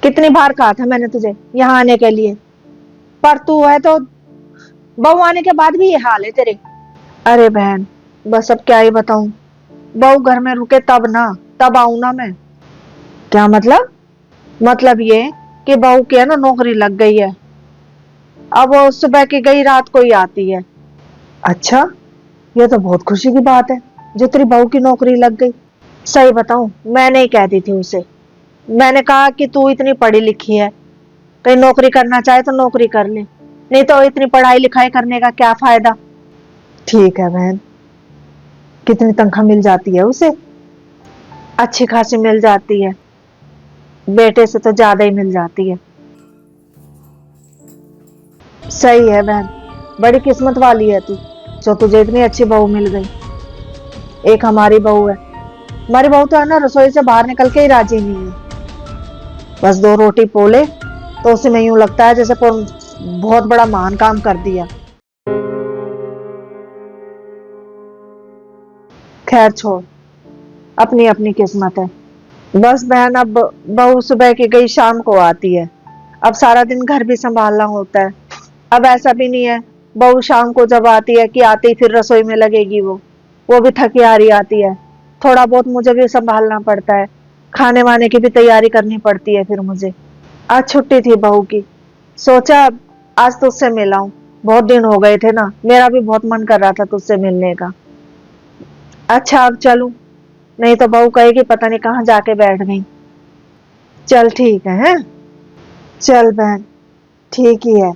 कितनी बार कहा था मैंने तुझे यहाँ आने के लिए, पर तू है तो बहू आने के बाद भी ये हाल है तेरे। अरे बहन, बस अब क्या ही बताऊं। बहू घर में रुके तब ना, तब आऊं ना मैं। क्या मतलब? मतलब ये कि बहू की है ना नौकरी लग गई है। अब वो सुबह की गई रात को ही आती है। अच्छा, ये तो बहुत खुशी की बात है जो तेरी बहू की नौकरी लग गई। सही बताऊं, मैं नहीं कहती थी उसे। मैंने कहा कि तू इतनी पढ़ी लिखी है, कहीं नौकरी करना चाहे तो नौकरी कर ले, नहीं तो इतनी पढ़ाई लिखाई करने का क्या फायदा। ठीक है बहन, कितनी तनख्वाह मिल जाती है उसे? अच्छी खासी मिल जाती है, बेटे से तो ज्यादा ही मिल जाती है। सही है बहन, बड़ी किस्मत वाली है तू जो तुझे इतनी अच्छी बहू मिल गई। एक हमारी बहू है, हमारी बहू तो है ना रसोई से बाहर निकल के ही राजी नहीं है। बस दो रोटी पोले तो उसे में यूं लगता है जैसे बहुत बड़ा महान काम कर दिया। खैर छोड़, अपनी अपनी किस्मत है। बस बहन, अब बहू सुबह की गई शाम को आती है। अब सारा दिन घर भी संभालना होता है। अब ऐसा भी नहीं है बहू शाम को जब आती है कि आती फिर रसोई में लगेगी। वो भी थकी हारी आती है। थोड़ा बहुत मुझे भी संभालना पड़ता है, खाने वाने की भी तैयारी करनी पड़ती है फिर मुझे। आज छुट्टी थी बहू की, सोचा आज तुझसे मिला हूं। बहुत दिन हो गए थे ना, मेरा भी बहुत मन कर रहा था तुझसे मिलने का। अच्छा अब चलूं, नहीं तो बहू कहेगी पता नहीं कहाँ जाके बैठ गई। चल ठीक है, हैं? चल बहन, ठीक ही है।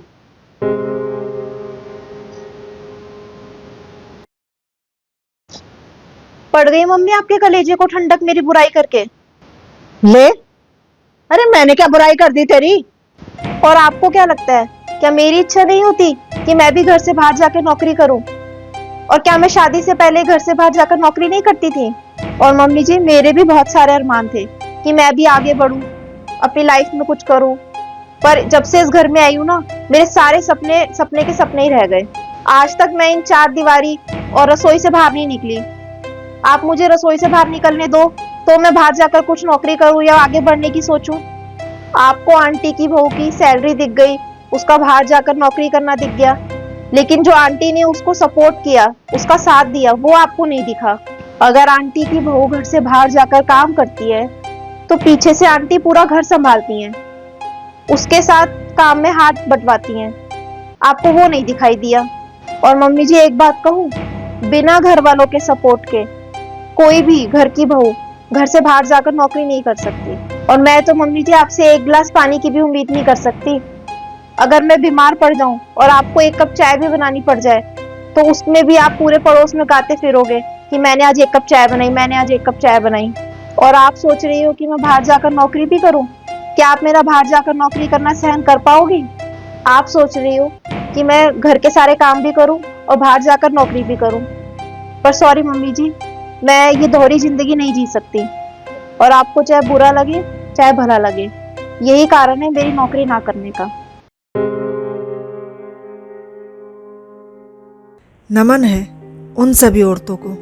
पड़ गई मम्मी आपके कलेजे को ठंडक मेरी बुराई करके। ले, अरे मैंने क्या बुराई कर दी तेरी? और आपको क्या लगता है, क्या मेरी इच्छा नहीं होती कि मैं भी घर से बाहर जाकर नौकरी करूं? और क्या मैं शादी से पहले घर से बाहर जाकर नौकरी नहीं करती थी? और मम्मी जी, मेरे भी बहुत सारे अरमान थे कि मैं भी आगे बढ़ूं, अपनी लाइफ में कुछ करूं। पर जब से इस घर में आई हूं ना, मेरे सारे सपने सपने के सपने ही रह गए। आज तक मैं इन चार दीवारी और रसोई से बाहर नहीं निकली। आप मुझे रसोई से बाहर निकलने दो तो मैं बाहर जाकर कुछ नौकरी करूं या आगे बढ़ने की सोचूं। आपको आंटी की बहू की सैलरी दिख गई, उसका बाहर जाकर नौकरी करना दिख गया, लेकिन जो आंटी ने उसको सपोर्ट किया, उसका साथ दिया, वो आपको नहीं दिखा। अगर आंटी की बहू घर से बाहर जाकर काम करती है तो पीछे से आंटी पूरा घर संभालती हैं, उसके साथ काम में हाथ बंटवाती हैं। आपको वो नहीं दिखाई दिया। और मम्मी जी, एक बात कहूँ, बिना घर वालों के सपोर्ट के कोई भी घर की बहू घर से बाहर जाकर नौकरी नहीं कर सकती। और मैं तो मम्मी जी आपसे एक गिलास पानी की भी उम्मीद नहीं कर सकती। अगर मैं बीमार पड़ जाऊं और आपको एक कप चाय भी बनानी पड़ जाए तो उसमें भी आप पूरे पड़ोस में गाते फिरोगे कि मैंने आज एक कप चाय बनाई, मैंने आज एक कप चाय बनाई। और आप सोच रही हो कि मैं बाहर जाकर नौकरी भी करूं? क्या आप मेरा बाहर जाकर नौकरी करना सहन कर पाओगी? आप सोच रही हो कि मैं घर के सारे काम भी करूं और बाहर जाकर नौकरी भी करूं? पर सॉरी मम्मी जी, मैं ये दोहरी जिंदगी नहीं जी सकती। और आपको चाहे बुरा लगे चाहे भला लगे, यही कारण है मेरी नौकरी ना करने का। नमन है उन सभी औरतों को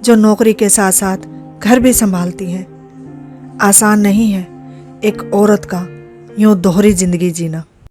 जो नौकरी के साथ साथ घर भी संभालती हैं। आसान नहीं है एक औरत का यूं दोहरी जिंदगी जीना।